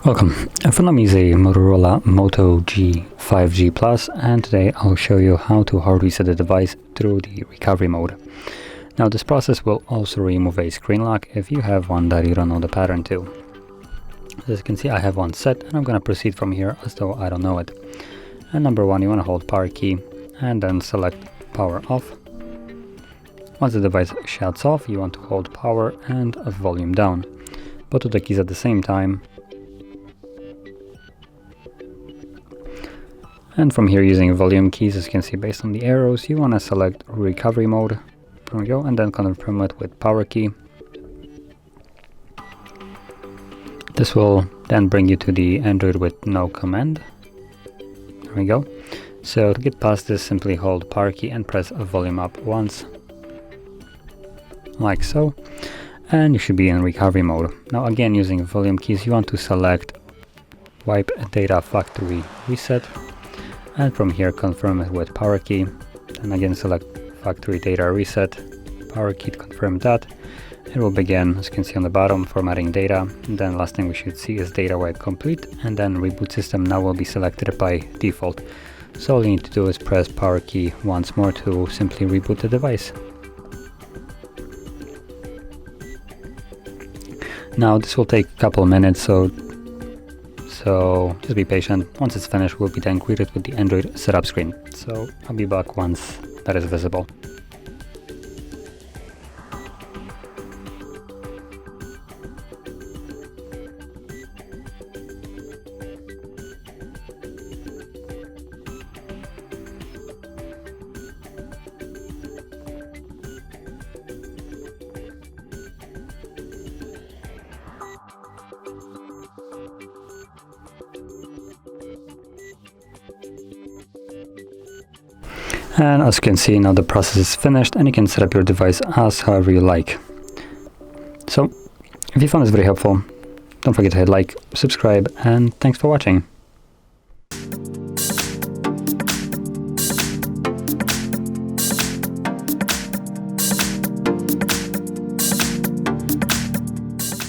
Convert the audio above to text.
Welcome. In front of me is a Motorola Moto G 5G Plus, and today I'll show you how to hard reset the device through the recovery mode. Now this process will also remove a screen lock if you have one that you don't know the pattern to. As you can see, I have one set, and I'm going to proceed from here as though I don't know it. And number one, you want to hold power key and then select power off. Once the device shuts off, you want to hold power and volume down. Both of the keys at the same time. And from here, using volume keys, as you can see based on the arrows, you want to select recovery mode. There we go, and then confirm it with power key. This will then bring you to the Android with no command. There we go. So to get past this, simply hold power key and press volume up once, like so, and you should be in recovery mode. Now again, using volume keys, you want to select wipe data factory reset. And from here, confirm it with power key, and again select factory data reset, power key to confirm that. It will begin, as you can see on the bottom, formatting data, and then last thing we should see is data wipe complete, and then reboot system now will be selected by default. So all you need to do is press power key once more to simply reboot the device. Now this will take a couple of minutes, so just be patient. Once it's finished, we'll be then greeted with the Android setup screen. So I'll be back once that is visible. And as you can see, now the process is finished and you can set up your device as however you like. So if you found this very helpful, don't forget to hit like, subscribe, and thanks for watching.